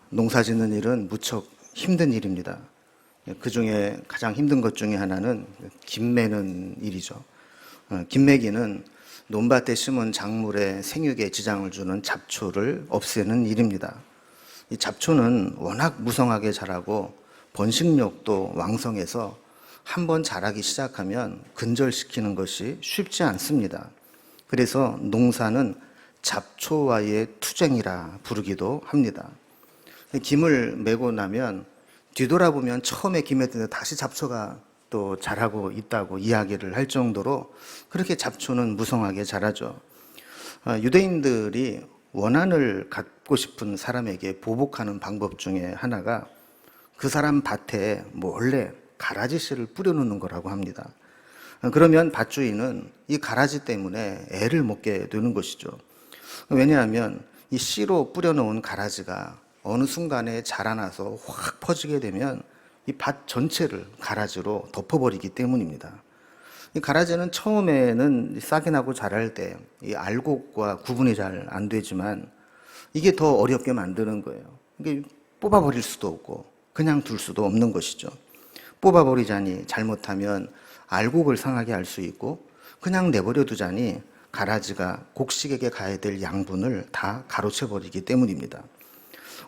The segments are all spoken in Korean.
농사 짓는 일은 무척 힘든 일입니다. 그 중에 가장 힘든 것 중에 하나는 김매는 일이죠. 김매기는 논밭에 심은 작물에 생육에 지장을 주는 잡초를 없애는 일입니다. 이 잡초는 워낙 무성하게 자라고 번식력도 왕성해서 한번 자라기 시작하면 근절시키는 것이 쉽지 않습니다. 그래서 농사는 잡초와의 투쟁이라 부르기도 합니다. 김을 메고 나면 뒤돌아보면 처음에 김했던 다시 잡초가 또 자라고 있다고 이야기를 할 정도로 그렇게 잡초는 무성하게 자라죠. 유대인들이 원한을 갖고 싶은 사람에게 보복하는 방법 중에 하나가 그 사람 밭에 몰래 가라지 씨를 뿌려놓는 거라고 합니다. 그러면 밭주인은 이 가라지 때문에 애를 먹게 되는 것이죠. 왜냐하면 이 씨로 뿌려놓은 가라지가 어느 순간에 자라나서 확 퍼지게 되면 이 밭 전체를 가라지로 덮어버리기 때문입니다. 이 가라지는 처음에는 싹이 나고 자랄 때 이 알곡과 구분이 잘 안 되지만 이게 더 어렵게 만드는 거예요. 이게 뽑아버릴 수도 없고 그냥 둘 수도 없는 것이죠. 뽑아버리자니 잘못하면 알곡을 상하게 할 수 있고 그냥 내버려 두자니 가라지가 곡식에게 가야 될 양분을 다 가로채버리기 때문입니다.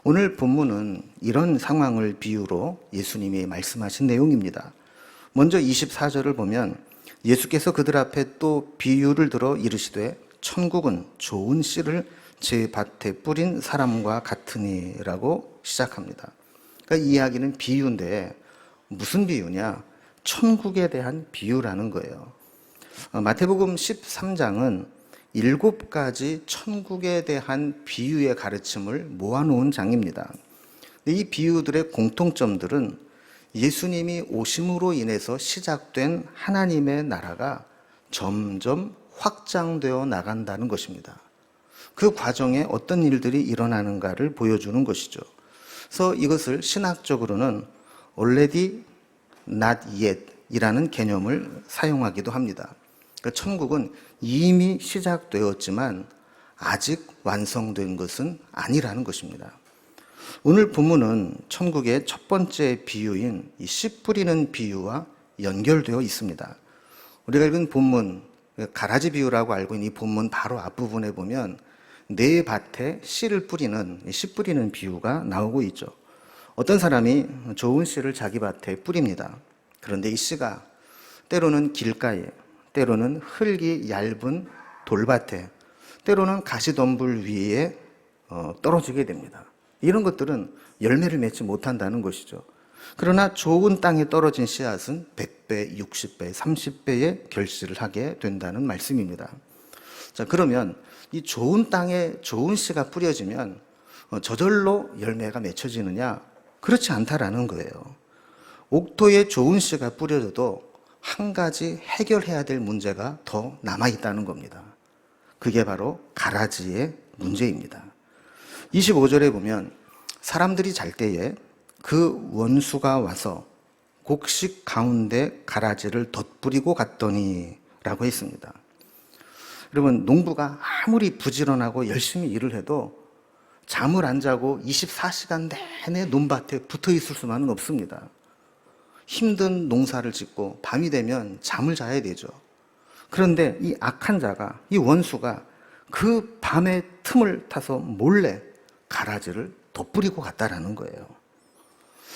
오늘 본문은 이런 상황을 비유로 예수님이 말씀하신 내용입니다. 먼저 24절을 보면 예수께서 그들 앞에 또 비유를 들어 이르시되 천국은 좋은 씨를 제 밭에 뿌린 사람과 같으니라고 시작합니다. 그러니까 이 이야기는 비유인데 무슨 비유냐? 천국에 대한 비유라는 거예요. 마태복음 13장은 7가지 천국에 대한 비유의 가르침을 모아놓은 장입니다. 이 비유들의 공통점들은 예수님이 오심으로 인해서 시작된 하나님의 나라가 점점 확장되어 나간다는 것입니다. 그 과정에 어떤 일들이 일어나는가를 보여주는 것이죠. 그래서 이것을 신학적으로는 already not yet 이라는 개념을 사용하기도 합니다. 그러니까 천국은 이미 시작되었지만 아직 완성된 것은 아니라는 것입니다. 오늘 본문은 천국의 첫 번째 비유인 이 씨 뿌리는 비유와 연결되어 있습니다. 우리가 읽은 본문, 가라지 비유라고 알고 있는 이 본문 바로 앞부분에 보면 내 밭에 씨를 뿌리는, 씨 뿌리는 비유가 나오고 있죠. 어떤 사람이 좋은 씨를 자기 밭에 뿌립니다. 그런데 이 씨가 때로는 길가에, 때로는 흙이 얇은 돌밭에, 때로는 가시덤불 위에 떨어지게 됩니다. 이런 것들은 열매를 맺지 못한다는 것이죠. 그러나 좋은 땅에 떨어진 씨앗은 100배, 60배, 30배의 결실을 하게 된다는 말씀입니다. 자, 그러면 이 좋은 땅에 좋은 씨가 뿌려지면 저절로 열매가 맺혀지느냐? 그렇지 않다라는 거예요. 옥토에 좋은 씨가 뿌려져도 한 가지 해결해야 될 문제가 더 남아있다는 겁니다. 그게 바로 가라지의 문제입니다. 25절에 보면 사람들이 잘 때에 그 원수가 와서 곡식 가운데 가라지를 덧뿌리고 갔더니 라고 했습니다. 여러분, 농부가 아무리 부지런하고 열심히 일을 해도 잠을 안 자고 24시간 내내 논밭에 붙어 있을 수만은 없습니다. 힘든 농사를 짓고 밤이 되면 잠을 자야 되죠. 그런데 이 악한 자가, 이 원수가 그 밤의 틈을 타서 몰래 가라지를 덧뿌리고 갔다라는 거예요.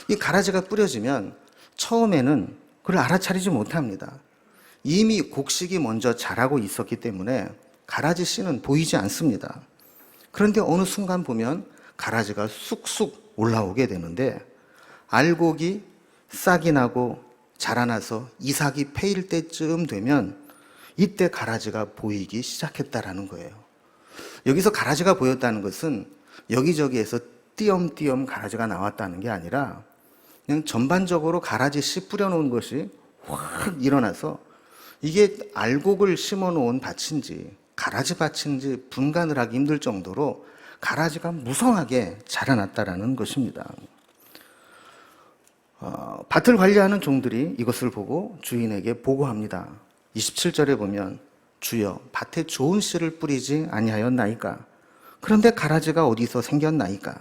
이 가라지가 뿌려지면 처음에는 그걸 알아차리지 못합니다. 이미 곡식이 먼저 자라고 있었기 때문에 가라지 씨는 보이지 않습니다. 그런데 어느 순간 보면 가라지가 쑥쑥 올라오게 되는데 알곡이 싹이 나고 자라나서 이삭이 패일 때쯤 되면 이때 가라지가 보이기 시작했다라는 거예요. 여기서 가라지가 보였다는 것은 여기저기에서 띄엄띄엄 가라지가 나왔다는 게 아니라 그냥 전반적으로 가라지 씨 뿌려놓은 것이 확 일어나서 이게 알곡을 심어놓은 밭인지 가라지 밭인지 분간을 하기 힘들 정도로 가라지가 무성하게 자라났다라는 것입니다. 밭을 관리하는 종들이 이것을 보고 주인에게 보고합니다. 27절에 보면 주여 밭에 좋은 씨를 뿌리지 아니하였나이까? 그런데 가라지가 어디서 생겼나이까?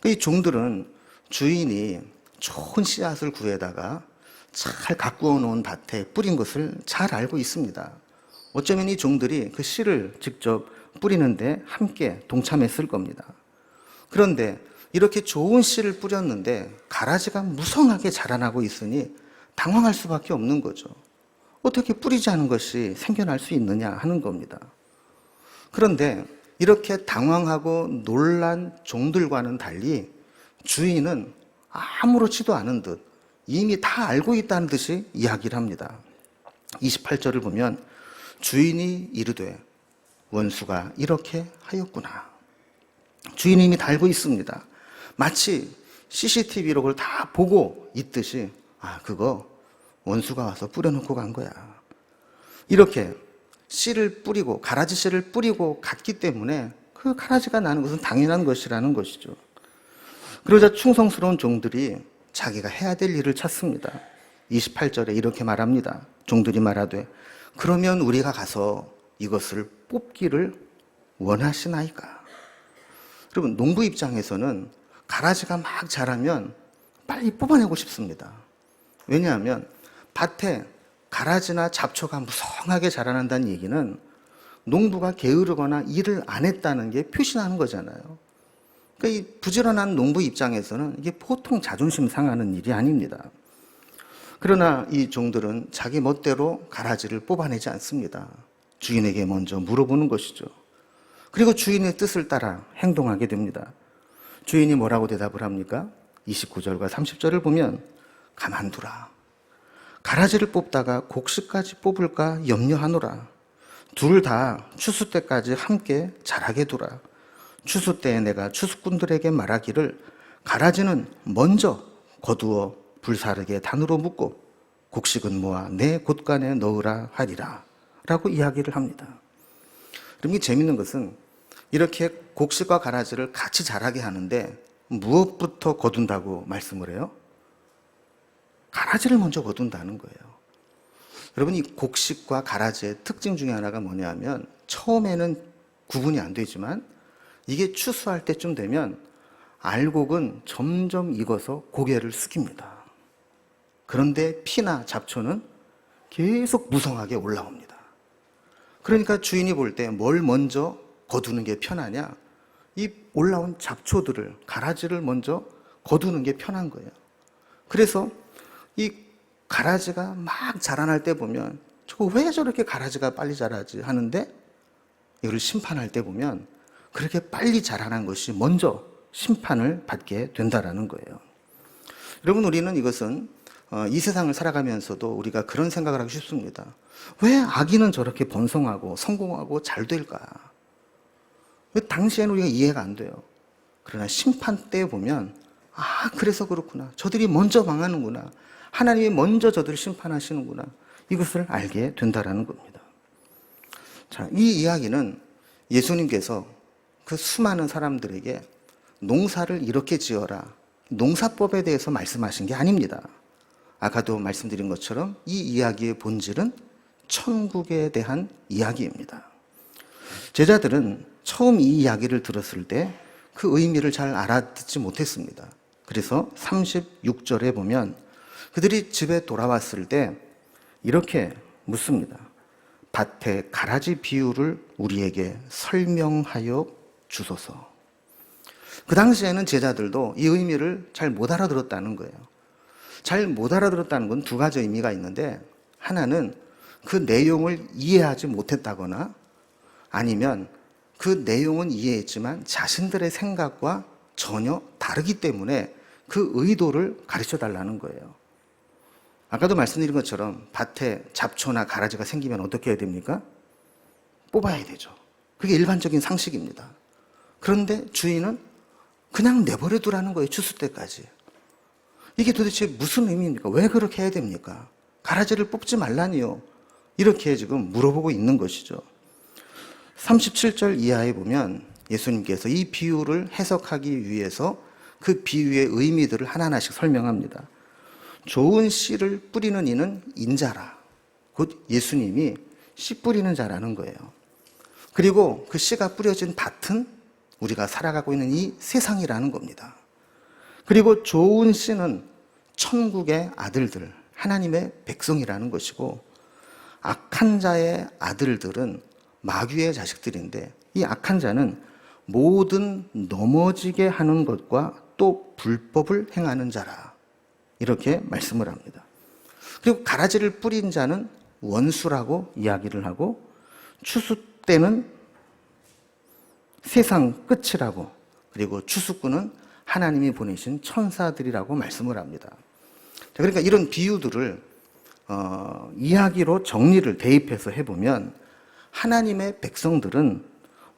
이 종들은 주인이 좋은 씨앗을 구해다가 잘 가꾸어 놓은 밭에 뿌린 것을 잘 알고 있습니다. 어쩌면 이 종들이 그 씨를 직접 뿌리는데 함께 동참했을 겁니다. 그런데 이렇게 좋은 씨를 뿌렸는데 가라지가 무성하게 자라나고 있으니 당황할 수밖에 없는 거죠. 어떻게 뿌리지 않은 것이 생겨날 수 있느냐 하는 겁니다. 그런데 이렇게 당황하고 놀란 종들과는 달리 주인은 아무렇지도 않은 듯 이미 다 알고 있다는 듯이 이야기를 합니다. 28절을 보면 주인이 이르되 원수가 이렇게 하였구나. 주인이 이미 다 알고 있습니다. 마치 CCTV로 그걸 다 보고 있듯이 그거 원수가 와서 뿌려놓고 간 거야. 이렇게 씨를 뿌리고 가라지 씨를 뿌리고 갔기 때문에 그 가라지가 나는 것은 당연한 것이라는 것이죠. 그러자 충성스러운 종들이 자기가 해야 될 일을 찾습니다. 28절에 이렇게 말합니다. 종들이 말하되 그러면 우리가 가서 이것을 뽑기를 원하시나이까. 여러분, 농부 입장에서는 가라지가 막 자라면 빨리 뽑아내고 싶습니다. 왜냐하면 밭에 가라지나 잡초가 무성하게 자라난다는 얘기는 농부가 게으르거나 일을 안 했다는 게 표시나는 거잖아요. 그러니까 이 부지런한 농부 입장에서는 이게 보통 자존심 상하는 일이 아닙니다. 그러나 이 종들은 자기 멋대로 가라지를 뽑아내지 않습니다. 주인에게 먼저 물어보는 것이죠. 그리고 주인의 뜻을 따라 행동하게 됩니다. 주인이 뭐라고 대답을 합니까? 29절과 30절을 보면 가만두라. 가라지를 뽑다가 곡식까지 뽑을까 염려하노라. 둘 다 추수 때까지 함께 자라게 두라. 추수 때에 내가 추수꾼들에게 말하기를 가라지는 먼저 거두어 불사르게 단으로 묶고 곡식은 모아 내 곳간에 넣으라 하리라 라고 이야기를 합니다. 그럼 이게 재밌는 것은 이렇게 곡식과 가라지를 같이 자라게 하는데 무엇부터 거둔다고 말씀을 해요? 가라지를 먼저 거둔다는 거예요. 여러분, 이 곡식과 가라지의 특징 중에 하나가 뭐냐면 처음에는 구분이 안 되지만 이게 추수할 때쯤 되면 알곡은 점점 익어서 고개를 숙입니다. 그런데 피나 잡초는 계속 무성하게 올라옵니다. 그러니까 주인이 볼 때 뭘 먼저 거두는 게 편하냐? 이 올라온 잡초들을, 가라지를 먼저 거두는 게 편한 거예요. 그래서 이 가라지가 막 자라날 때 보면 저거 왜 저렇게 가라지가 빨리 자라지 하는데 이걸 심판할 때 보면 그렇게 빨리 자라난 것이 먼저 심판을 받게 된다라는 거예요. 여러분, 우리는 이것은 이 세상을 살아가면서도 우리가 그런 생각을 하기 쉽습니다. 왜 아기는 저렇게 번성하고 성공하고 잘 될까? 왜 당시에는 우리가 이해가 안 돼요. 그러나 심판 때 보면 그래서 그렇구나. 저들이 먼저 망하는구나. 하나님이 먼저 저들을 심판하시는구나. 이것을 알게 된다라는 겁니다. 자, 이 이야기는 예수님께서 그 수많은 사람들에게 농사를 이렇게 지어라. 농사법에 대해서 말씀하신 게 아닙니다. 아까도 말씀드린 것처럼 이 이야기의 본질은 천국에 대한 이야기입니다. 제자들은 처음 이 이야기를 들었을 때 그 의미를 잘 알아듣지 못했습니다. 그래서 36절에 보면 그들이 집에 돌아왔을 때 이렇게 묻습니다. 밭의 가라지 비유를 우리에게 설명하여 주소서. 그 당시에는 제자들도 이 의미를 잘 못 알아들었다는 거예요. 잘 못 알아들었다는 건 두 가지 의미가 있는데, 하나는 그 내용을 이해하지 못했다거나 아니면 그 내용은 이해했지만 자신들의 생각과 전혀 다르기 때문에 그 의도를 가르쳐 달라는 거예요. 아까도 말씀드린 것처럼 밭에 잡초나 가라지가 생기면 어떻게 해야 됩니까? 뽑아야 되죠. 그게 일반적인 상식입니다. 그런데 주인은 그냥 내버려 두라는 거예요. 추수 때까지. 이게 도대체 무슨 의미입니까? 왜 그렇게 해야 됩니까? 가라지를 뽑지 말라니요. 이렇게 지금 물어보고 있는 것이죠. 37절 이하에 보면 예수님께서 이 비유를 해석하기 위해서 그 비유의 의미들을 하나하나씩 설명합니다. 좋은 씨를 뿌리는 이는 인자라. 곧 예수님이 씨 뿌리는 자라는 거예요. 그리고 그 씨가 뿌려진 밭은 우리가 살아가고 있는 이 세상이라는 겁니다. 그리고 좋은 씨는 천국의 아들들, 하나님의 백성이라는 것이고, 악한 자의 아들들은 마귀의 자식들인데, 이 악한 자는 모든 넘어지게 하는 것과 또 불법을 행하는 자라, 이렇게 말씀을 합니다. 그리고 가라지를 뿌린 자는 원수라고 이야기를 하고, 추수 때는 세상 끝이라고, 그리고 추수꾼은 하나님이 보내신 천사들이라고 말씀을 합니다. 그러니까 이런 비유들을 이야기로 정리를 대입해서 해보면, 하나님의 백성들은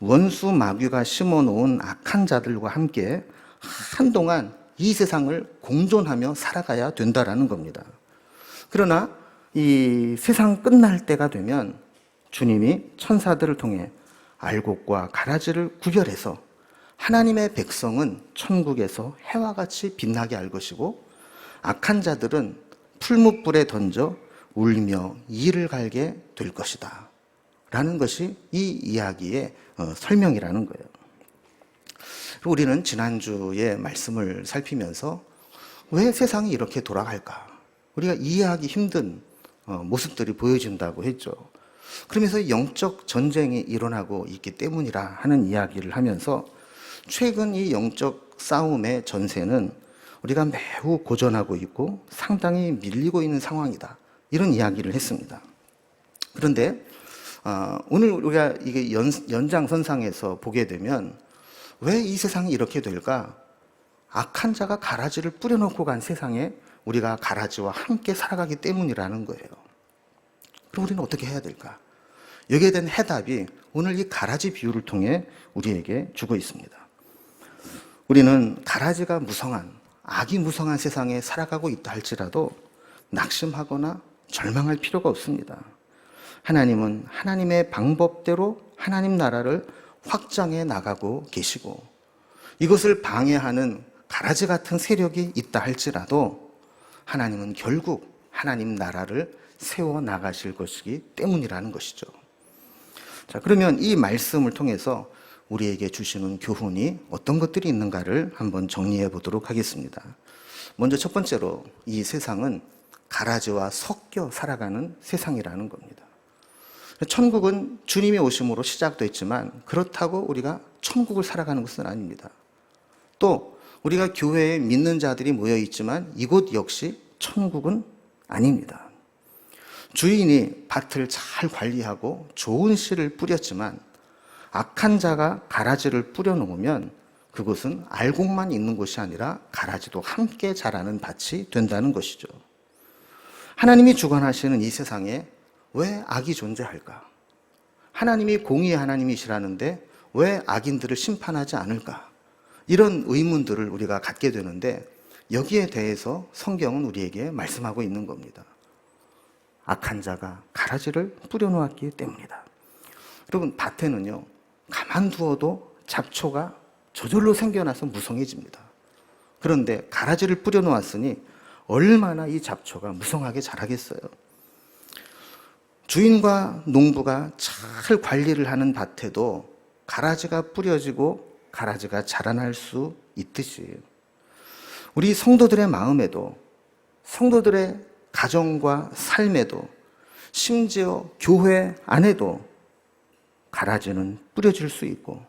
원수 마귀가 심어놓은 악한 자들과 함께 한동안 이 세상을 공존하며 살아가야 된다라는 겁니다. 그러나 이 세상 끝날 때가 되면 주님이 천사들을 통해 알곡과 가라지를 구별해서 하나님의 백성은 천국에서 해와 같이 빛나게 할 것이고, 악한 자들은 풀무불에 던져 울며 이를 갈게 될 것이다 라는 것이 이 이야기의 설명이라는 거예요. 우리는 지난주에 말씀을 살피면서 왜 세상이 이렇게 돌아갈까? 우리가 이해하기 힘든 모습들이 보여진다고 했죠. 그러면서 영적 전쟁이 일어나고 있기 때문이라 하는 이야기를 하면서, 최근 이 영적 싸움의 전세는 우리가 매우 고전하고 있고 상당히 밀리고 있는 상황이다, 이런 이야기를 했습니다. 그런데 오늘 우리가 이게 연장선상에서 보게 되면, 왜 이 세상이 이렇게 될까? 악한 자가 가라지를 뿌려놓고 간 세상에 우리가 가라지와 함께 살아가기 때문이라는 거예요. 그럼 우리는 어떻게 해야 될까? 여기에 대한 해답이 오늘 이 가라지 비유를 통해 우리에게 주고 있습니다. 우리는 가라지가 무성한, 악이 무성한 세상에 살아가고 있다 할지라도 낙심하거나 절망할 필요가 없습니다. 하나님은 하나님의 방법대로 하나님 나라를 확장해 나가고 계시고, 이것을 방해하는 가라지 같은 세력이 있다 할지라도 하나님은 결국 하나님 나라를 세워 나가실 것이기 때문이라는 것이죠. 자, 그러면 이 말씀을 통해서 우리에게 주시는 교훈이 어떤 것들이 있는가를 한번 정리해 보도록 하겠습니다. 먼저 첫 번째로, 이 세상은 가라지와 섞여 살아가는 세상이라는 겁니다. 천국은 주님이 오심으로 시작됐지만 그렇다고 우리가 천국을 살아가는 것은 아닙니다. 또 우리가 교회에 믿는 자들이 모여 있지만 이곳 역시 천국은 아닙니다. 주인이 밭을 잘 관리하고 좋은 씨를 뿌렸지만 악한 자가 가라지를 뿌려놓으면 그곳은 알곡만 있는 곳이 아니라 가라지도 함께 자라는 밭이 된다는 것이죠. 하나님이 주관하시는 이 세상에 왜 악이 존재할까? 하나님이 공의의 하나님이시라는데 왜 악인들을 심판하지 않을까? 이런 의문들을 우리가 갖게 되는데, 여기에 대해서 성경은 우리에게 말씀하고 있는 겁니다. 악한 자가 가라지를 뿌려놓았기 때문이다. 여러분, 밭에는요, 가만두어도 잡초가 저절로 생겨나서 무성해집니다. 그런데 가라지를 뿌려놓았으니 얼마나 이 잡초가 무성하게 자라겠어요. 주인과 농부가 잘 관리를 하는 밭에도 가라지가 뿌려지고 가라지가 자라날 수 있듯이, 우리 성도들의 마음에도, 성도들의 가정과 삶에도, 심지어 교회 안에도 가라지는 뿌려질 수 있고,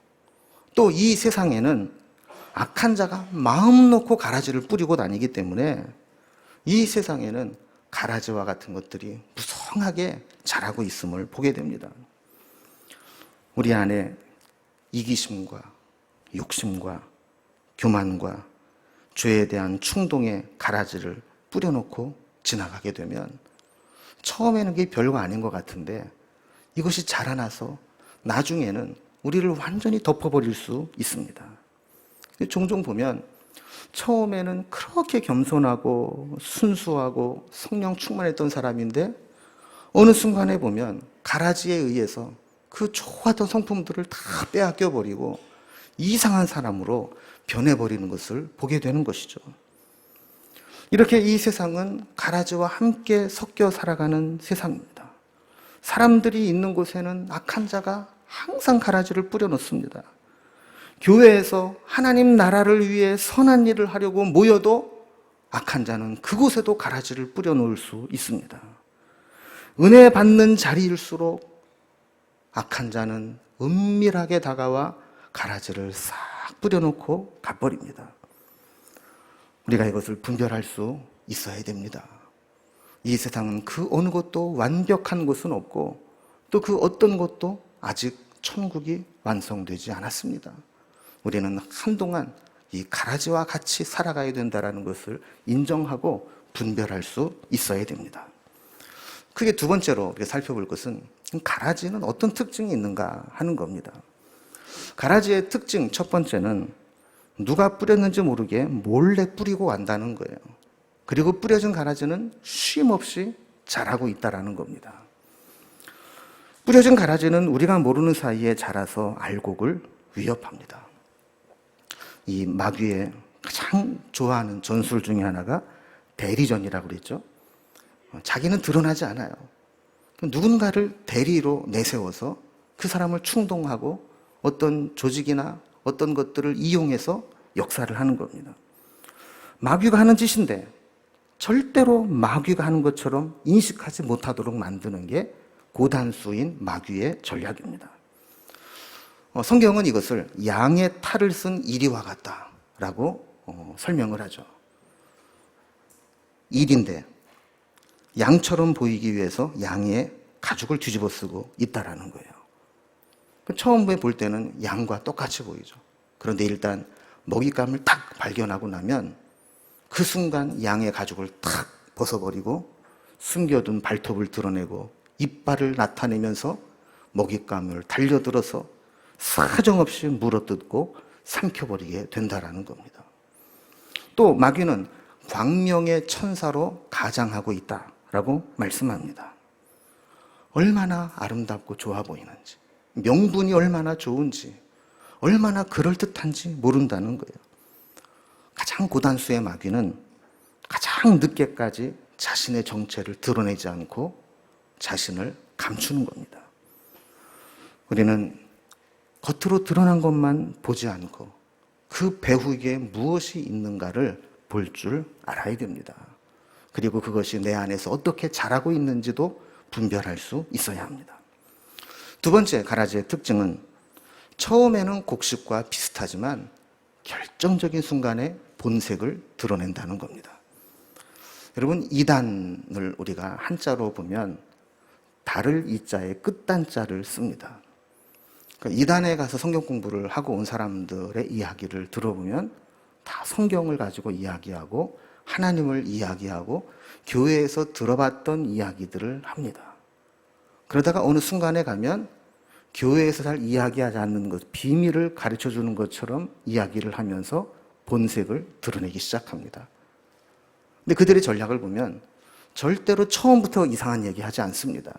또 이 세상에는 악한 자가 마음 놓고 가라지를 뿌리고 다니기 때문에 이 세상에는 가라지와 같은 것들이 무성하게 자라고 있음을 보게 됩니다. 우리 안에 이기심과 욕심과 교만과 죄에 대한 충동의 가라지를 뿌려놓고 지나가게 되면 처음에는 그게 별거 아닌 것 같은데 이것이 자라나서 나중에는 우리를 완전히 덮어버릴 수 있습니다. 종종 보면 처음에는 그렇게 겸손하고 순수하고 성령 충만했던 사람인데 어느 순간에 보면 가라지에 의해서 그 좋았던 성품들을 다 빼앗겨 버리고 이상한 사람으로 변해버리는 것을 보게 되는 것이죠. 이렇게 이 세상은 가라지와 함께 섞여 살아가는 세상입니다. 사람들이 있는 곳에는 악한 자가 항상 가라지를 뿌려놓습니다. 교회에서 하나님 나라를 위해 선한 일을 하려고 모여도 악한 자는 그곳에도 가라지를 뿌려놓을 수 있습니다. 은혜 받는 자리일수록 악한 자는 은밀하게 다가와 가라지를 싹 뿌려놓고 가버립니다. 우리가 이것을 분별할 수 있어야 됩니다. 이 세상은 그 어느 것도 완벽한 곳은 없고 또 그 어떤 것도 아직 천국이 완성되지 않았습니다. 우리는 한동안 이 가라지와 같이 살아가야 된다는 것을 인정하고 분별할 수 있어야 됩니다. 크게 두 번째로 우리가 살펴볼 것은 가라지는 어떤 특징이 있는가 하는 겁니다. 가라지의 특징 첫 번째는 누가 뿌렸는지 모르게 몰래 뿌리고 간다는 거예요. 그리고 뿌려진 가라지는 쉼 없이 자라고 있다는 겁니다. 뿌려진 가라지는 우리가 모르는 사이에 자라서 알곡을 위협합니다. 이 마귀의 가장 좋아하는 전술 중에 하나가 대리전이라고 그랬죠. 자기는 드러나지 않아요. 누군가를 대리로 내세워서 그 사람을 충동하고 어떤 조직이나 어떤 것들을 이용해서 역사를 하는 겁니다. 마귀가 하는 짓인데 절대로 마귀가 하는 것처럼 인식하지 못하도록 만드는 게 고단수인 마귀의 전략입니다. 성경은 이것을 양의 탈을 쓴 이리와 같다라고 설명을 하죠. 일인데 양처럼 보이기 위해서 양의 가죽을 뒤집어 쓰고 있다라는 거예요. 처음에 볼 때는 양과 똑같이 보이죠. 그런데 일단 먹잇감을 딱 발견하고 나면 그 순간 양의 가죽을 탁 벗어버리고 숨겨둔 발톱을 드러내고 이빨을 나타내면서 먹잇감을 달려들어서 사정없이 물어뜯고 삼켜버리게 된다라는 겁니다. 또 마귀는 광명의 천사로 가장하고 있다라고 말씀합니다. 얼마나 아름답고 좋아 보이는지, 명분이 얼마나 좋은지, 얼마나 그럴듯한지 모른다는 거예요. 가장 고단수의 마귀는 가장 늦게까지 자신의 정체를 드러내지 않고 자신을 감추는 겁니다. 우리는 겉으로 드러난 것만 보지 않고 그 배후에 무엇이 있는가를 볼 줄 알아야 됩니다. 그리고 그것이 내 안에서 어떻게 자라고 있는지도 분별할 수 있어야 합니다. 두 번째 가라지의 특징은 처음에는 곡식과 비슷하지만 결정적인 순간에 본색을 드러낸다는 겁니다. 여러분, 이단을 우리가 한자로 보면 달을 이자에 끝단자를 씁니다. 그러니까 이단에 가서 성경 공부를 하고 온 사람들의 이야기를 들어보면 다 성경을 가지고 이야기하고 하나님을 이야기하고 교회에서 들어봤던 이야기들을 합니다. 그러다가 어느 순간에 가면 교회에서 잘 이야기하지 않는 것, 비밀을 가르쳐 주는 것처럼 이야기를 하면서 본색을 드러내기 시작합니다. 근데 그들의 전략을 보면 절대로 처음부터 이상한 얘기 하지 않습니다.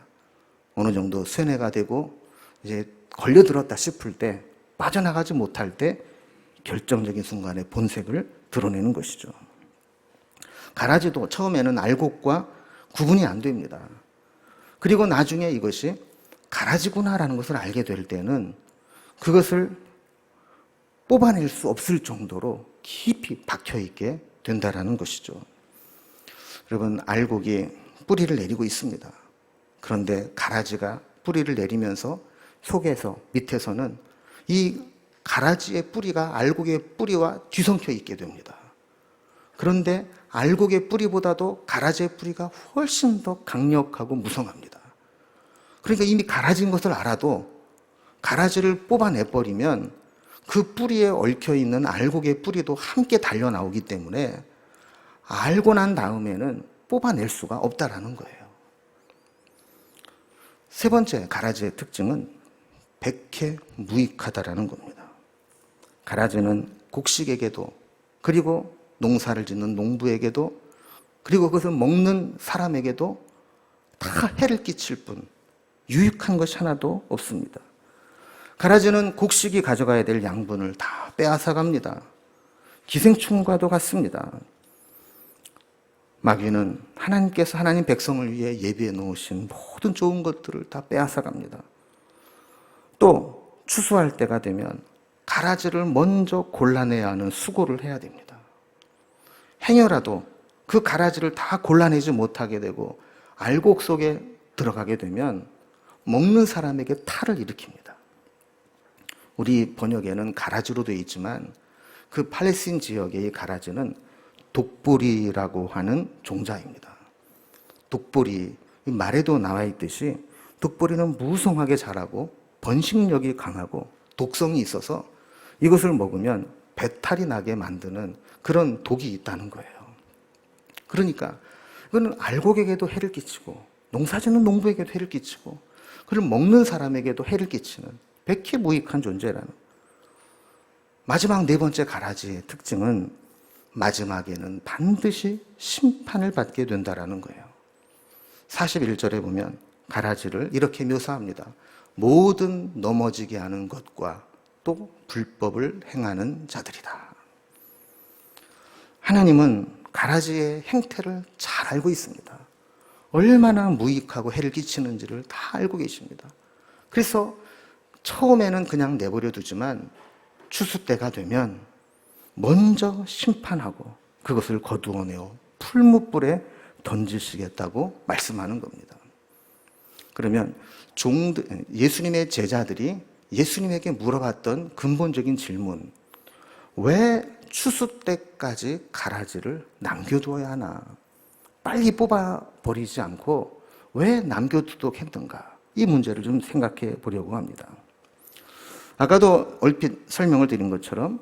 어느 정도 쇠뇌가 되고 이제 걸려들었다 싶을 때, 빠져나가지 못할 때 결정적인 순간에 본색을 드러내는 것이죠. 가라지도 처음에는 알곡과 구분이 안 됩니다. 그리고 나중에 이것이 가라지구나라는 것을 알게 될 때는 그것을 뽑아낼 수 없을 정도로 깊이 박혀있게 된다는 것이죠. 여러분, 알곡이 뿌리를 내리고 있습니다. 그런데 가라지가 뿌리를 내리면서 속에서, 밑에서는 이 가라지의 뿌리가 알곡의 뿌리와 뒤섞여 있게 됩니다. 그런데 알곡의 뿌리보다도 가라지의 뿌리가 훨씬 더 강력하고 무성합니다. 그러니까 이미 가라지인 것을 알아도 가라지를 뽑아내버리면 그 뿌리에 얽혀있는 알곡의 뿌리도 함께 달려나오기 때문에 알고 난 다음에는 뽑아낼 수가 없다라는 거예요. 세 번째 가라지의 특징은 백해무익하다라는 겁니다. 가라지는 곡식에게도, 그리고 농사를 짓는 농부에게도, 그리고 그것을 먹는 사람에게도 다 해를 끼칠 뿐 유익한 것이 하나도 없습니다. 가라지는 곡식이 가져가야 될 양분을 다 빼앗아갑니다. 기생충과도 같습니다. 마귀는 하나님께서 하나님 백성을 위해 예비해 놓으신 모든 좋은 것들을 다 빼앗아갑니다. 또 추수할 때가 되면 가라지를 먼저 골라내야 하는 수고를 해야 됩니다. 행여라도 그 가라지를 다 골라내지 못하게 되고 알곡 속에 들어가게 되면 먹는 사람에게 탈을 일으킵니다. 우리 번역에는 가라지로 되어 있지만 그 팔레스틴 지역의 이 가라지는 독보리라고 하는 종자입니다. 독보리, 말에도 나와 있듯이 독보리는 무성하게 자라고 번식력이 강하고 독성이 있어서 이것을 먹으면 배탈이 나게 만드는 그런 독이 있다는 거예요. 그러니까 이거는 알곡에게도 해를 끼치고 농사짓는 농부에게도 해를 끼치고 그걸 먹는 사람에게도 해를 끼치는 백해무익한 존재라는. 마지막 네 번째 가라지의 특징은 마지막에는 반드시 심판을 받게 된다라는 거예요. 41절에 보면 가라지를 이렇게 묘사합니다. 모든 넘어지게 하는 것과 또 불법을 행하는 자들이다. 하나님은 가라지의 행태를 잘 알고 있습니다. 얼마나 무익하고 해를 끼치는지를 다 알고 계십니다. 그래서 처음에는 그냥 내버려 두지만 추수 때가 되면 먼저 심판하고 그것을 거두어내어 풀무불에 던지시겠다고 말씀하는 겁니다. 그러면 예수님의 제자들이 예수님에게 물어봤던 근본적인 질문, 왜 추수 때까지 가라지를 남겨두어야 하나? 빨리 뽑아버리지 않고 왜 남겨두도록 했던가? 이 문제를 좀 생각해 보려고 합니다. 아까도 얼핏 설명을 드린 것처럼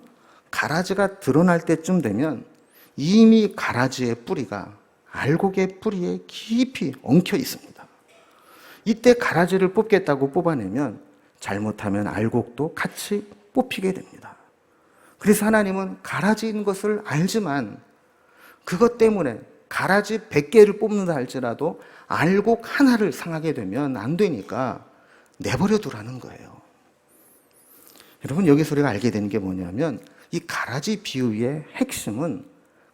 가라지가 드러날 때쯤 되면 이미 가라지의 뿌리가 알곡의 뿌리에 깊이 엉켜 있습니다. 이때 가라지를 뽑겠다고 뽑아내면 잘못하면 알곡도 같이 뽑히게 됩니다. 그래서 하나님은 가라지인 것을 알지만 그것 때문에 가라지 100개를 뽑는다 할지라도 알곡 하나를 상하게 되면 안 되니까 내버려 두라는 거예요. 여러분, 여기서 우리가 알게 되는 게 뭐냐면 이 가라지 비유의 핵심은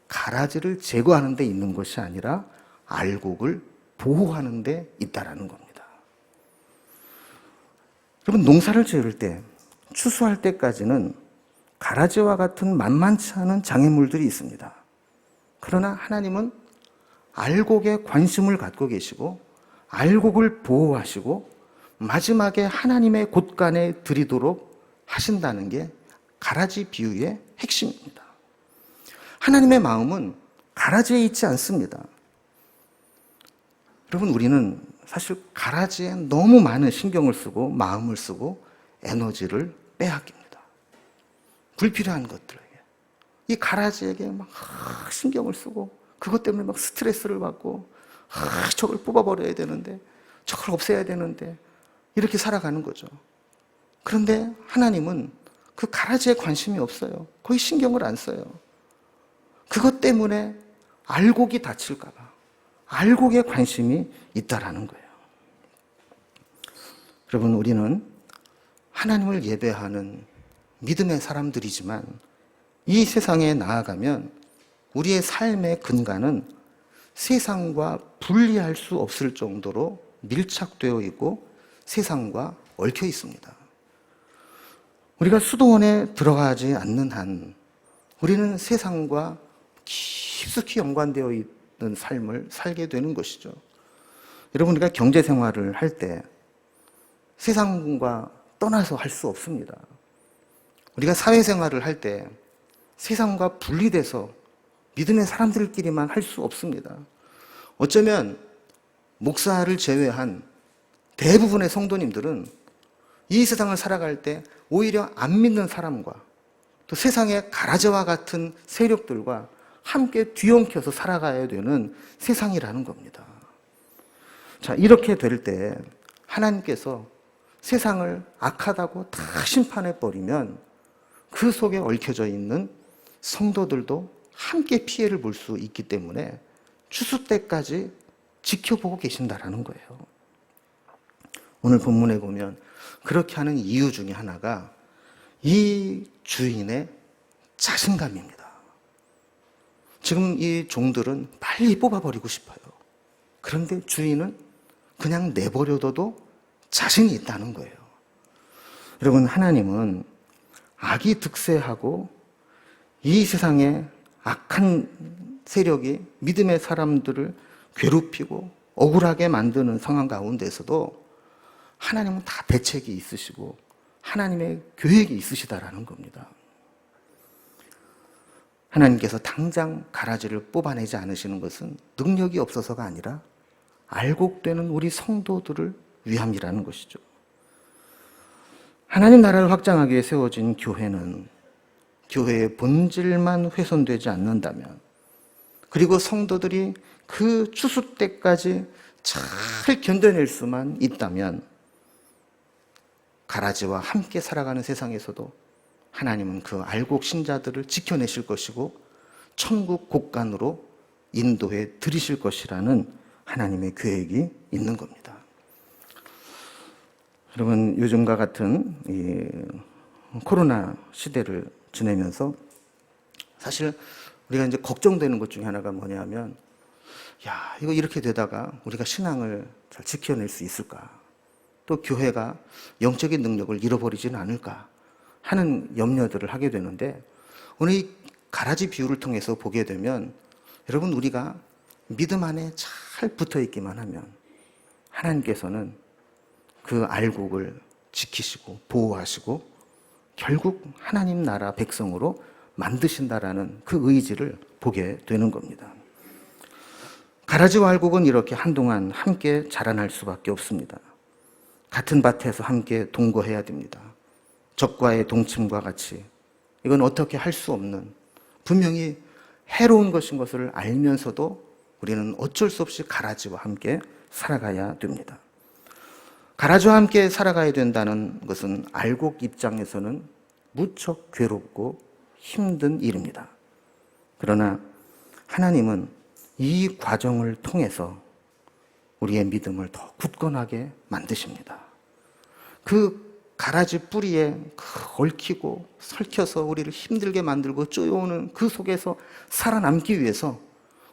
가라지를 제거하는 데 있는 것이 아니라 알곡을 보호하는 데 있다라는 겁니다. 여러분, 농사를 지을 때, 추수할 때까지는 가라지와 같은 만만치 않은 장애물들이 있습니다. 그러나 하나님은 알곡에 관심을 갖고 계시고 알곡을 보호하시고 마지막에 하나님의 곳간에 들이도록 하신다는 게 가라지 비유의 핵심입니다. 하나님의 마음은 가라지에 있지 않습니다. 여러분, 우리는 사실 가라지에 너무 많은 신경을 쓰고 마음을 쓰고 에너지를 빼앗깁니다. 불필요한 것들에게. 이 가라지에게 막 신경을 쓰고 그것 때문에 막 스트레스를 받고 저걸 뽑아버려야 되는데 저걸 없애야 되는데 이렇게 살아가는 거죠. 그런데 하나님은 그 가라지에 관심이 없어요. 거의 신경을 안 써요. 그것 때문에 알곡이 다칠까 봐 알곡에 관심이 있다라는 거예요. 여러분, 우리는 하나님을 예배하는 믿음의 사람들이지만 이 세상에 나아가면 우리의 삶의 근간은 세상과 분리할 수 없을 정도로 밀착되어 있고 세상과 얽혀 있습니다. 우리가 수도원에 들어가지 않는 한 우리는 세상과 깊숙이 연관되어 있는 삶을 살게 되는 것이죠. 여러분, 우리가 경제생활을 할 때 세상과 떠나서 할 수 없습니다. 우리가 사회생활을 할 때 세상과 분리돼서 믿음의 사람들끼리만 할 수 없습니다. 어쩌면 목사를 제외한 대부분의 성도님들은 이 세상을 살아갈 때 오히려 안 믿는 사람과 또 세상의 가라지와 같은 세력들과 함께 뒤엉켜서 살아가야 되는 세상이라는 겁니다. 자, 이렇게 될 때 하나님께서 세상을 악하다고 다 심판해버리면 그 속에 얽혀져 있는 성도들도 함께 피해를 볼 수 있기 때문에 추수 때까지 지켜보고 계신다라는 거예요. 오늘 본문에 보면 그렇게 하는 이유 중에 하나가 이 주인의 자신감입니다. 지금 이 종들은 빨리 뽑아버리고 싶어요. 그런데 주인은 그냥 내버려둬도 자신이 있다는 거예요. 여러분, 하나님은 악이 득세하고 이 세상에 악한 세력이 믿음의 사람들을 괴롭히고 억울하게 만드는 상황 가운데서도 하나님은 다 대책이 있으시고 하나님의 계획이 있으시다라는 겁니다. 하나님께서 당장 가라지를 뽑아내지 않으시는 것은 능력이 없어서가 아니라 알곡되는 우리 성도들을 위함이라는 것이죠. 하나님 나라를 확장하기 위해 세워진 교회는 교회의 본질만 훼손되지 않는다면, 그리고 성도들이 그 추수 때까지 잘 견뎌낼 수만 있다면 가라지와 함께 살아가는 세상에서도 하나님은 그 알곡 신자들을 지켜내실 것이고 천국 곳간으로 인도해 드리실 것이라는 하나님의 계획이 있는 겁니다. 여러분, 요즘과 같은 이 코로나 시대를 지내면서 사실 우리가 이제 걱정되는 것 중에 하나가 뭐냐면, 야, 이거 이렇게 되다가 우리가 신앙을 잘 지켜낼 수 있을까? 또 교회가 영적인 능력을 잃어버리지는 않을까 하는 염려들을 하게 되는데, 오늘 이 가라지 비유를 통해서 보게 되면 여러분, 우리가 믿음 안에 잘 붙어 있기만 하면 하나님께서는 그 알곡을 지키시고 보호하시고 결국 하나님 나라 백성으로 만드신다라는 그 의지를 보게 되는 겁니다. 가라지와 알곡은 이렇게 한동안 함께 자라날 수밖에 없습니다. 같은 밭에서 함께 동거해야 됩니다. 적과의 동침과 같이 이건 어떻게 할 수 없는, 분명히 해로운 것인 것을 알면서도 우리는 어쩔 수 없이 가라지와 함께 살아가야 됩니다. 가라지와 함께 살아가야 된다는 것은 알곡 입장에서는 무척 괴롭고 힘든 일입니다. 그러나 하나님은 이 과정을 통해서 우리의 믿음을 더 굳건하게 만드십니다. 그 가라지 뿌리에 얽히고 설켜서 우리를 힘들게 만들고 쪼여오는 그 속에서 살아남기 위해서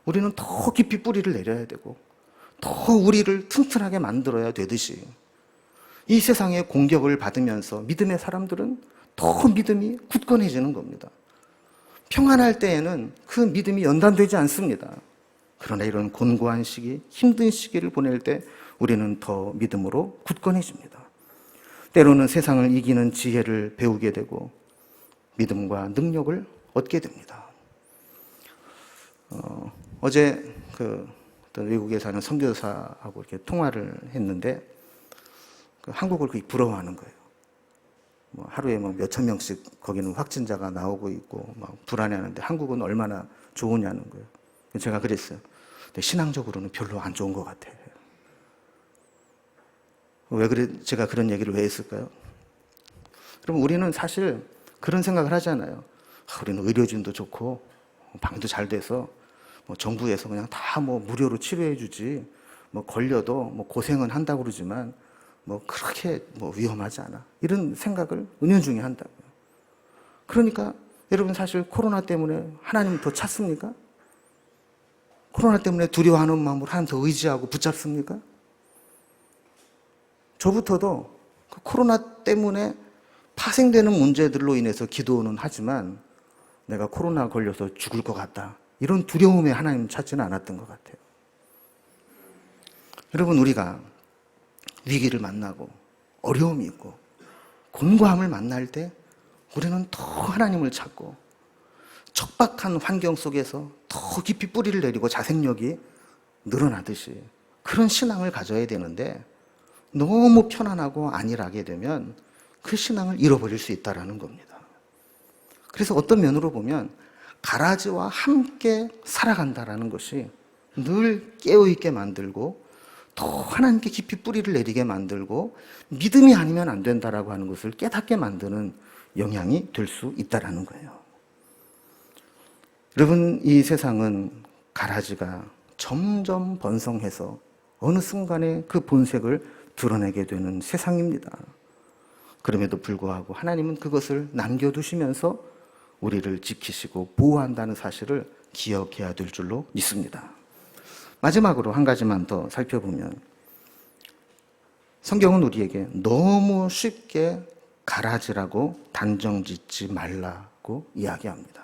우리는 더 깊이 뿌리를 내려야 되고 더 우리를 튼튼하게 만들어야 되듯이, 이 세상의 공격을 받으면서 믿음의 사람들은 더 믿음이 굳건해지는 겁니다. 평안할 때에는 그 믿음이 연단되지 않습니다. 그러나 이런 곤고한 시기, 힘든 시기를 보낼 때 우리는 더 믿음으로 굳건해집니다. 때로는 세상을 이기는 지혜를 배우게 되고 믿음과 능력을 얻게 됩니다. 어제 어떤 외국에 사는 선교사하고 이렇게 통화를 했는데 한국을 그렇게 부러워하는 거예요. 하루에 몇천 명씩 거기는 확진자가 나오고 있고 막 불안해하는데 한국은 얼마나 좋으냐는 거예요. 제가 그랬어요. 근데 신앙적으로는 별로 안 좋은 것 같아. 왜 그래? 제가 그런 얘기를 왜 했을까요? 그럼 우리는 사실 그런 생각을 하잖아요. 우리는 의료진도 좋고 방도 잘 돼서 정부에서 그냥 다 무료로 치료해 주지, 걸려도 고생은 한다고 그러지만 그렇게 위험하지 않아, 이런 생각을 은연중에 한다고요. 그러니까 여러분, 사실 코로나 때문에 하나님 더 찾습니까? 코로나 때문에 두려워하는 마음으로 하나님 더 의지하고 붙잡습니까? 저부터도 그 코로나 때문에 파생되는 문제들로 인해서 기도는 하지만 내가 코로나 걸려서 죽을 것 같다, 이런 두려움에 하나님 찾지는 않았던 것 같아요. 여러분, 우리가 위기를 만나고 어려움이 있고 곤고함을 만날 때 우리는 더 하나님을 찾고 척박한 환경 속에서 더 깊이 뿌리를 내리고 자생력이 늘어나듯이 그런 신앙을 가져야 되는데, 너무 편안하고 안일하게 되면 그 신앙을 잃어버릴 수 있다는 겁니다. 그래서 어떤 면으로 보면 가라지와 함께 살아간다는 것이 늘 깨어있게 만들고 더 하나님께 깊이 뿌리를 내리게 만들고 믿음이 아니면 안 된다라고 하는 것을 깨닫게 만드는 영향이 될 수 있다는 거예요. 여러분, 이 세상은 가라지가 점점 번성해서 어느 순간에 그 본색을 드러내게 되는 세상입니다. 그럼에도 불구하고 하나님은 그것을 남겨두시면서 우리를 지키시고 보호한다는 사실을 기억해야 될 줄로 믿습니다. 마지막으로 한 가지만 더 살펴보면, 성경은 우리에게 너무 쉽게 가라지라고 단정 짓지 말라고 이야기합니다.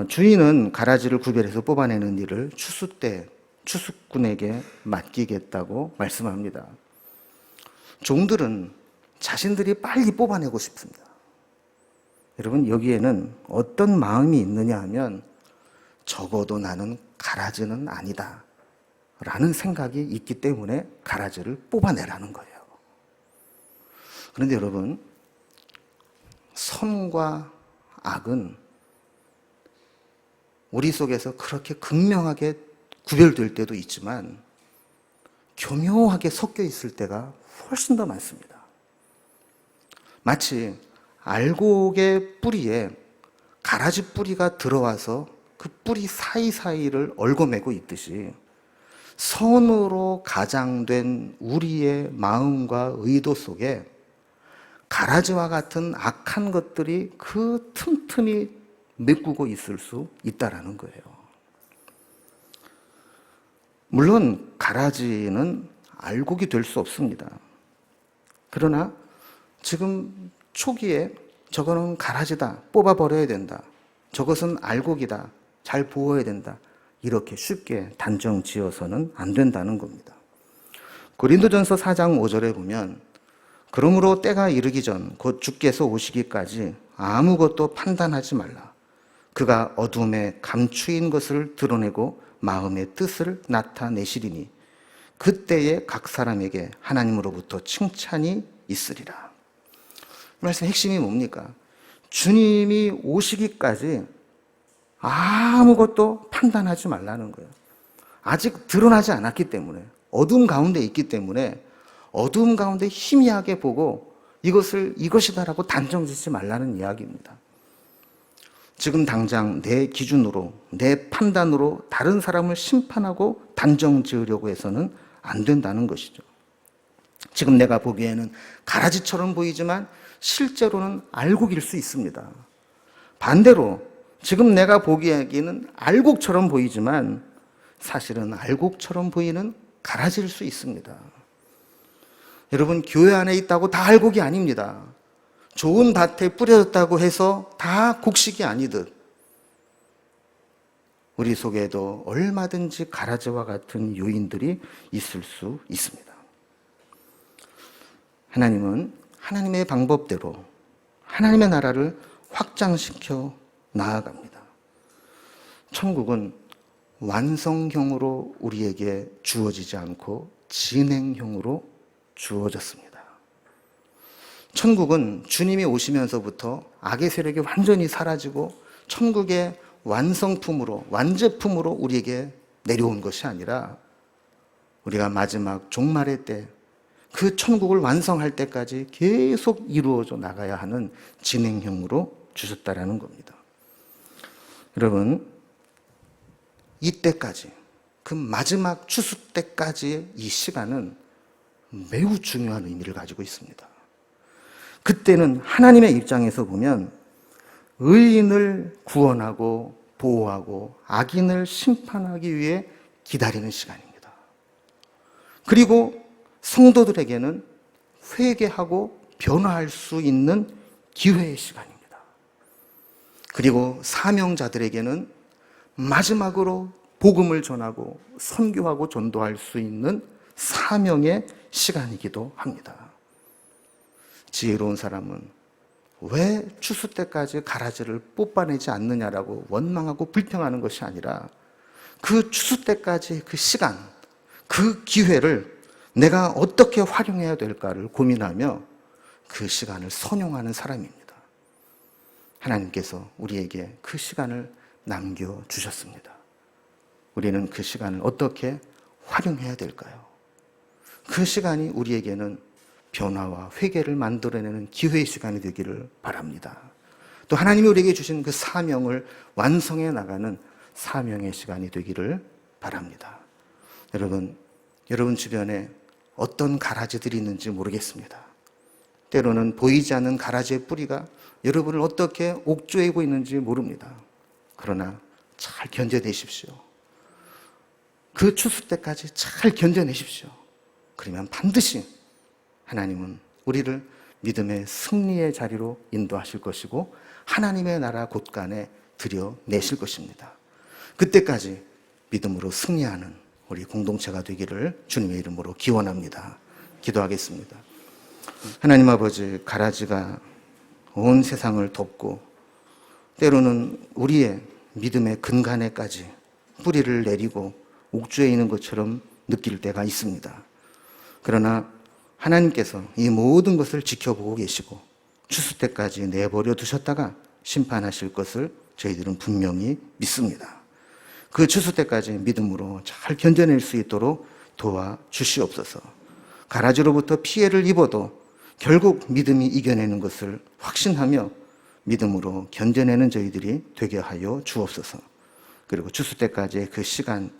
주인은 가라지를 구별해서 뽑아내는 일을 추수꾼에게 맡기겠다고 말씀합니다. 종들은 자신들이 빨리 뽑아내고 싶습니다. 여러분, 여기에는 어떤 마음이 있느냐 하면 적어도 나는 가라지는 아니다 라는 생각이 있기 때문에 가라지를 뽑아내라는 거예요. 그런데 여러분, 선과 악은 우리 속에서 그렇게 극명하게 구별될 때도 있지만 교묘하게 섞여 있을 때가 훨씬 더 많습니다. 마치 알곡의 뿌리에 가라지 뿌리가 들어와서 그 뿌리 사이사이를 얽어매고 있듯이 선으로 가장된 우리의 마음과 의도 속에 가라지와 같은 악한 것들이 그 틈틈이 메꾸고 있을 수 있다라는 거예요. 물론 가라지는 알곡이 될 수 없습니다. 그러나 지금 초기에 저거는 가라지다, 뽑아버려야 된다, 저것은 알곡이다, 잘 보호해야 된다, 이렇게 쉽게 단정 지어서는 안 된다는 겁니다. 고린도전서 4장 5절에 보면 그러므로 때가 이르기 전 곧 주께서 오시기까지 아무것도 판단하지 말라. 그가 어둠에 감추인 것을 드러내고 마음의 뜻을 나타내시리니 그때에 각 사람에게 하나님으로부터 칭찬이 있으리라. 이 말씀의 핵심이 뭡니까? 주님이 오시기까지 아무것도 판단하지 말라는 거예요. 아직 드러나지 않았기 때문에, 어둠 가운데 있기 때문에 어둠 가운데 희미하게 보고 이것을 이것이다라고 단정 짓지 말라는 이야기입니다. 지금 당장 내 기준으로, 내 판단으로 다른 사람을 심판하고 단정 지으려고 해서는 안 된다는 것이죠. 지금 내가 보기에는 가라지처럼 보이지만 실제로는 알곡일 수 있습니다. 반대로 지금 내가 보기에는 알곡처럼 보이지만 사실은 알곡처럼 보이는 가라지일 수 있습니다. 여러분, 교회 안에 있다고 다 알곡이 아닙니다. 좋은 밭에 뿌려졌다고 해서 다 곡식이 아니듯 우리 속에도 얼마든지 가라지와 같은 요인들이 있을 수 있습니다. 하나님은 하나님의 방법대로 하나님의 나라를 확장시켜 나아갑니다. 천국은 완성형으로 우리에게 주어지지 않고 진행형으로 주어졌습니다. 천국은 주님이 오시면서부터 악의 세력이 완전히 사라지고 천국의 완성품으로, 완제품으로 우리에게 내려온 것이 아니라 우리가 마지막 종말의 때 그 천국을 완성할 때까지 계속 이루어져 나가야 하는 진행형으로 주셨다라는 겁니다. 여러분, 이때까지, 그 마지막 추수 때까지의 이 시간은 매우 중요한 의미를 가지고 있습니다. 그때는 하나님의 입장에서 보면 의인을 구원하고 보호하고 악인을 심판하기 위해 기다리는 시간입니다. 그리고 성도들에게는 회개하고 변화할 수 있는 기회의 시간입니다. 그리고 사명자들에게는 마지막으로 복음을 전하고 선교하고 전도할 수 있는 사명의 시간이기도 합니다. 지혜로운 사람은 왜 추수 때까지 가라지를 뽑아내지 않느냐라고 원망하고 불평하는 것이 아니라 그 추수 때까지 그 시간, 그 기회를 내가 어떻게 활용해야 될까를 고민하며 그 시간을 선용하는 사람입니다. 하나님께서 우리에게 그 시간을 남겨주셨습니다. 우리는 그 시간을 어떻게 활용해야 될까요? 그 시간이 우리에게는 변화와 회개를 만들어내는 기회의 시간이 되기를 바랍니다. 또 하나님이 우리에게 주신 그 사명을 완성해 나가는 사명의 시간이 되기를 바랍니다. 여러분 주변에 어떤 가라지들이 있는지 모르겠습니다. 때로는 보이지 않는 가라지의 뿌리가 여러분을 어떻게 옥죄이고 있는지 모릅니다. 그러나 잘 견뎌내십시오. 그 추수 때까지 잘 견뎌내십시오. 그러면 반드시 하나님은 우리를 믿음의 승리의 자리로 인도하실 것이고 하나님의 나라 곳간에 들여내실 것입니다. 그때까지 믿음으로 승리하는 우리 공동체가 되기를 주님의 이름으로 기원합니다. 기도하겠습니다. 하나님 아버지, 가라지가 온 세상을 덮고 때로는 우리의 믿음의 근간에까지 뿌리를 내리고 옥주해 있는 것처럼 느낄 때가 있습니다. 그러나 하나님께서 이 모든 것을 지켜보고 계시고 추수 때까지 내버려 두셨다가 심판하실 것을 저희들은 분명히 믿습니다. 그 추수 때까지 믿음으로 잘 견뎌낼 수 있도록 도와주시옵소서. 가라지로부터 피해를 입어도 결국 믿음이 이겨내는 것을 확신하며 믿음으로 견뎌내는 저희들이 되게 하여 주옵소서. 그리고 추수 때까지의 그 시간,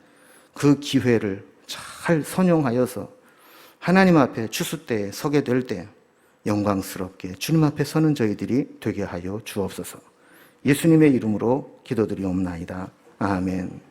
그 기회를 잘 선용하여서 하나님 앞에 추수 때에 서게 될 때 영광스럽게 주님 앞에 서는 저희들이 되게 하여 주옵소서. 예수님의 이름으로 기도드리옵나이다. 아멘.